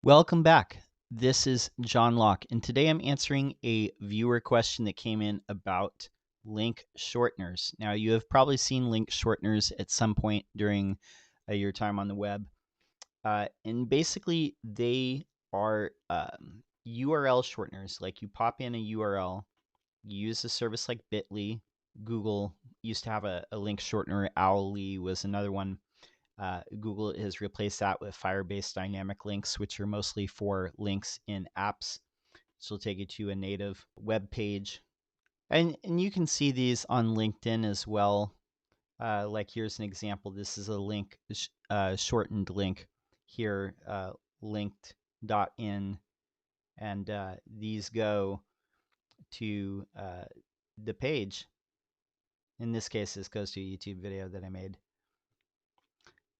Welcome back. This is John Locke, and today I'm answering a viewer question that came in about link shorteners. Now, you have probably seen link shorteners at some point during your time on the web. And basically, they are URL shorteners. Like you pop in a URL, you use a service like Bitly. Google used to have a link shortener. Owly was another one. Google has replaced that with Firebase dynamic links, which are mostly for links in apps. So it'll take you to a native web page. And you can see these on LinkedIn as well. Like here's an example. This is a link, shortened link here, linked.in. And these go to the page. In this case, this goes to a YouTube video that I made.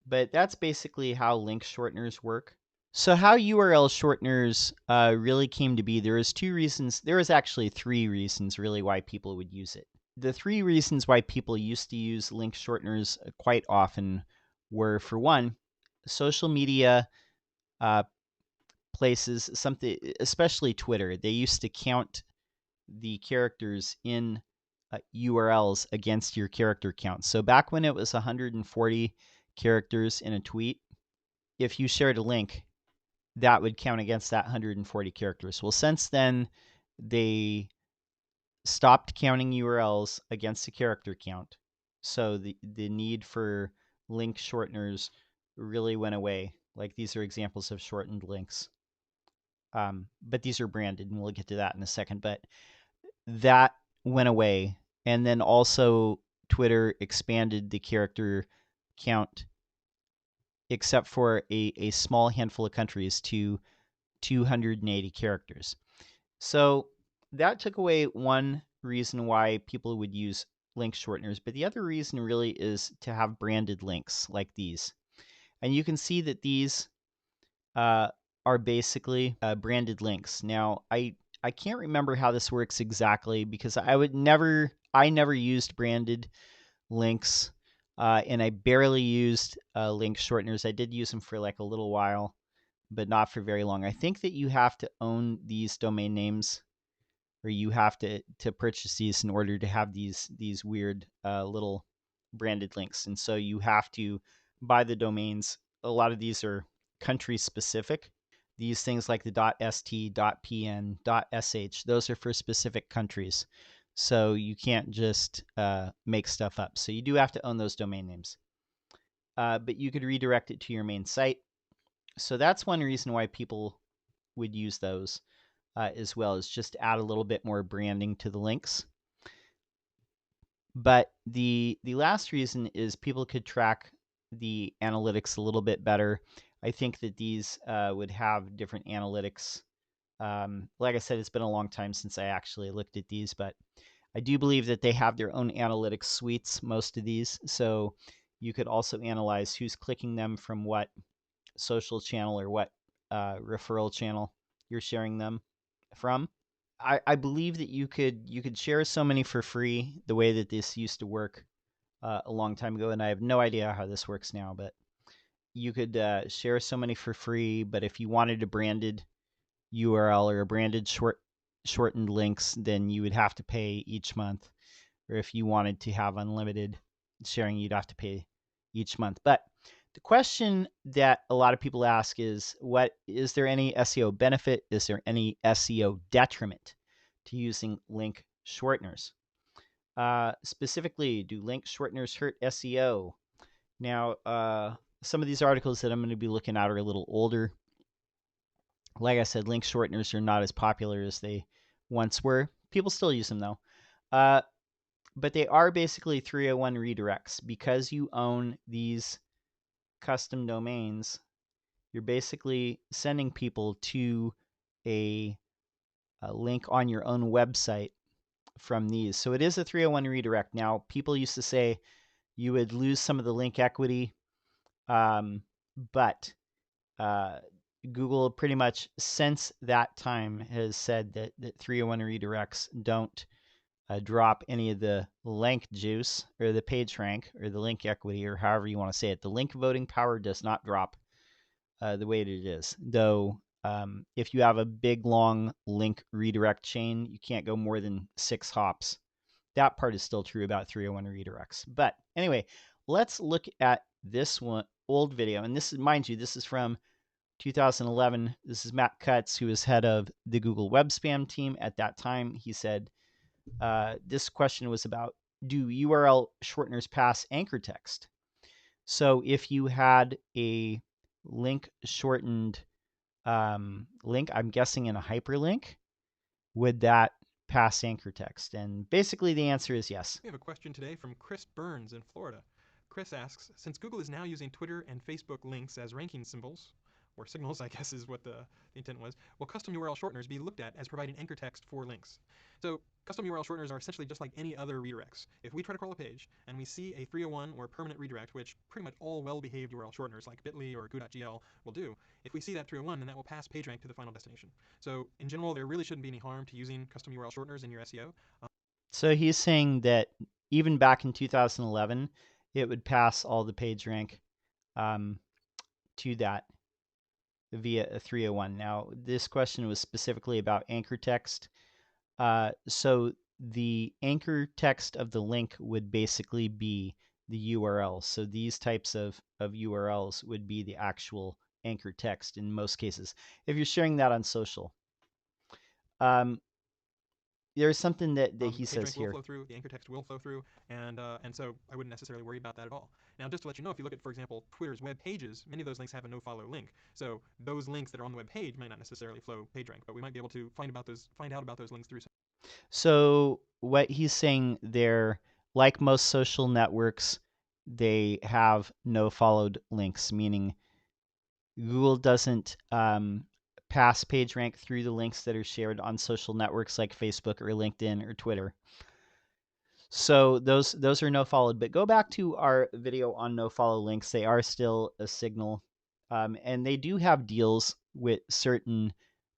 But that's basically how link shorteners work. So how URL shorteners really came to be, there was two reasons. There was actually three reasons really why people would use it. The three reasons why people used to use link shorteners quite often were, for one, social media places, something, especially Twitter. They used to count the characters in URLs against your character count. So back when it was 140 characters in a tweet, if you shared a link, that would count against that 140 characters. Well, since then, they stopped counting URLs against the character count. So the need for link shorteners really went away. Like these are examples of shortened links. But these are branded, and we'll get to that in a second. But that went away. And then also Twitter expanded the character count, except for a small handful of countries, to 280 characters. So that took away one reason why people would use link shorteners. But the other reason really is to have branded links like these. And you can see that these are basically branded links. Now, I can't remember how this works exactly because I never used branded links, and I barely used link shorteners. I did use them for like a little while, but not for very long. I think that you have to own these domain names, or you have to purchase these in order to have these weird little branded links. And so you have to buy the domains. A lot of these are country specific. These things like the .st, .pn, .sh, those are for specific countries. So you can't just make stuff up. So you do have to own those domain names. But you could redirect it to your main site. So that's one reason why people would use those as well, is just add a little bit more branding to the links. But the last reason is people could track the analytics a little bit better. I think that these would have different analytics. Like I said, it's been a long time since I actually looked at these, but I do believe that they have their own analytics suites, most of these. So you could also analyze who's clicking them from what social channel or what referral channel you're sharing them from. I believe that you could share so many for free the way that this used to work a long time ago, and I have no idea how this works now, but you could share so many for free. But if you wanted a branded URL or a branded shortened links, then you would have to pay each month. Or if you wanted to have unlimited sharing, you'd have to pay each month. But the question that a lot of people ask is, is there any SEO benefit? Is there any SEO detriment to using link shorteners? Specifically, do link shorteners hurt SEO? Now, some of these articles that I'm going to be looking at are a little older. Like I said, link shorteners are not as popular as they once were. People still use them though. But they are basically 301 redirects. Because you own these custom domains, you're basically sending people to a link on your own website from these. So it is a 301 redirect. Now, people used to say you would lose some of the link equity, but Google pretty much since that time has said that 301 redirects don't drop any of the link juice or the PageRank or the link equity, or however you want to say it. The link voting power does not drop the way that it is, though If you have a big, long link redirect chain, you can't go more than 6 hops. That part is still true about 301 redirects. But anyway, let's look at this one old video. And this is, mind you, this is from 2011. This is Matt Cutts, who was head of the Google Web Spam team at that time. He said, this question was about, do URL shorteners pass anchor text? So if you had a link shortened link, I'm guessing in a hyperlink, would that pass anchor text? And basically the answer is yes. We have a question today from Chris Burns in Florida. Chris asks, since Google is now using Twitter and Facebook links as ranking symbols, or signals, I guess is what the intent was, will custom URL shorteners be looked at as providing anchor text for links? So custom URL shorteners are essentially just like any other redirects. If we try to crawl a page and we see a 301 or permanent redirect, which pretty much all well-behaved URL shorteners like bit.ly or goo.gl will do, if we see that 301, then that will pass PageRank to the final destination. So in general, there really shouldn't be any harm to using custom URL shorteners in your SEO. So he's saying that even back in 2011, it would pass all the PageRank to that via a 301. Now, this question was specifically about anchor text. So the anchor text of the link would basically be the URL. So these types of URLs would be the actual anchor text in most cases. If you're sharing that on social. There's something that he says here. Will flow through, the anchor text will flow through, and so I wouldn't necessarily worry about that at all. Now, just to let you know, if you look at, for example, Twitter's web pages, many of those links have a no-follow link. So those links that are on the web page might not necessarily flow PageRank, but we might be able to find out about those links through. So what he's saying there, like most social networks, they have no-followed links, meaning Google doesn't pass PageRank through the links that are shared on social networks like Facebook or LinkedIn or Twitter. So those are no followed. But go back to our video on no follow links. They are still a signal, and they do have deals with certain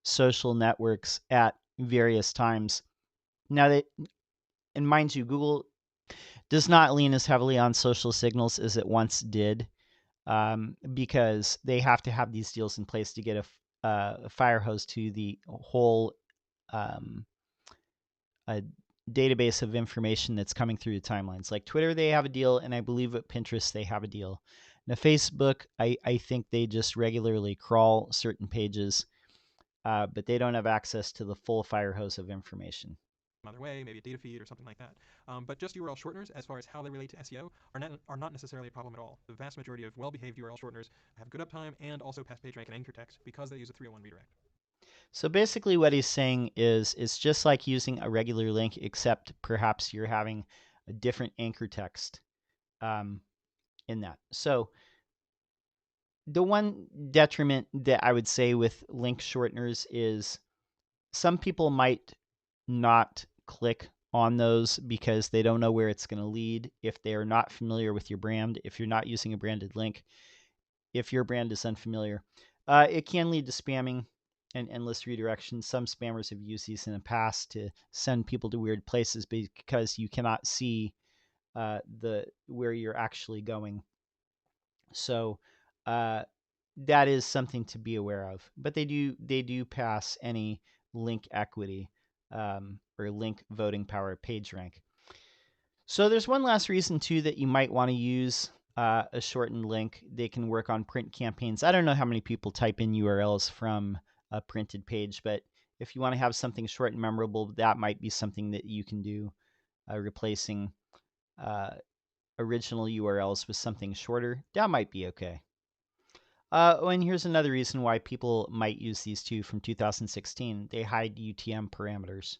social networks at various times. Now and mind you, Google does not lean as heavily on social signals as it once did, because they have to have these deals in place to get a fire hose to the whole a database of information that's coming through the timelines. Like Twitter, they have a deal, and I believe at Pinterest they have a deal. Now Facebook, I think they just regularly crawl certain pages, but they don't have access to the full fire hose of information. Other way, maybe a data feed or something like that. But just URL shorteners, as far as how they relate to SEO, are not necessarily a problem at all. The vast majority of well-behaved URL shorteners have good uptime and also pass PageRank and anchor text because they use a 301 redirect. So basically what he's saying is it's just like using a regular link, except perhaps you're having a different anchor text in that. So the one detriment that I would say with link shorteners is some people might not click on those because they don't know where it's going to lead. If they are not familiar with your brand, if you're not using a branded link, if your brand is unfamiliar, it can lead to spamming and endless redirections. Some spammers have used these in the past to send people to weird places because you cannot see where you're actually going. So that is something to be aware of. But they do pass any link equity or link voting power PageRank. So there's one last reason too that you might want to use a shortened link. They can work on print campaigns. I don't know how many people type in URLs from a printed page, but if you want to have something short and memorable, that might be something that you can do, replacing original URLs with something shorter. That might be okay. And here's another reason why people might use these two from 2016. They hide UTM parameters.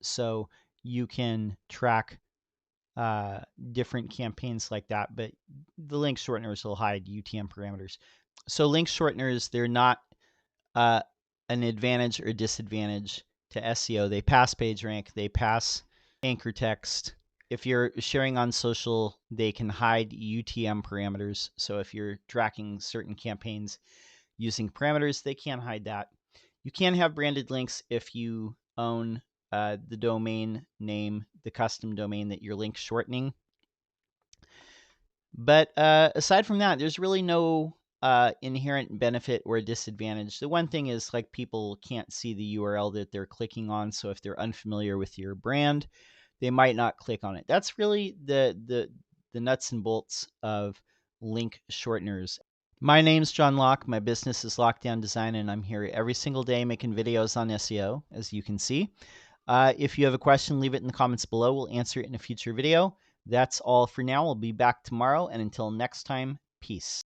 So you can track different campaigns like that, but the link shorteners will hide UTM parameters. So link shorteners, they're not an advantage or disadvantage to SEO. They pass PageRank, they pass anchor text. If you're sharing on social, they can hide UTM parameters. So if you're tracking certain campaigns using parameters, they can't hide that. You can have branded links if you own the domain name, the custom domain that you're link shortening. But aside from that, there's really no inherent benefit or disadvantage. The one thing is, like, people can't see the URL that they're clicking on, so if they're unfamiliar with your brand, they might not click on it. That's really the nuts and bolts of link shorteners. My name's John Locke. My business is Lockdown Design, and I'm here every single day making videos on SEO, as you can see. If you have a question, leave it in the comments below. We'll answer it in a future video. That's all for now. We'll be back tomorrow, and until next time, peace.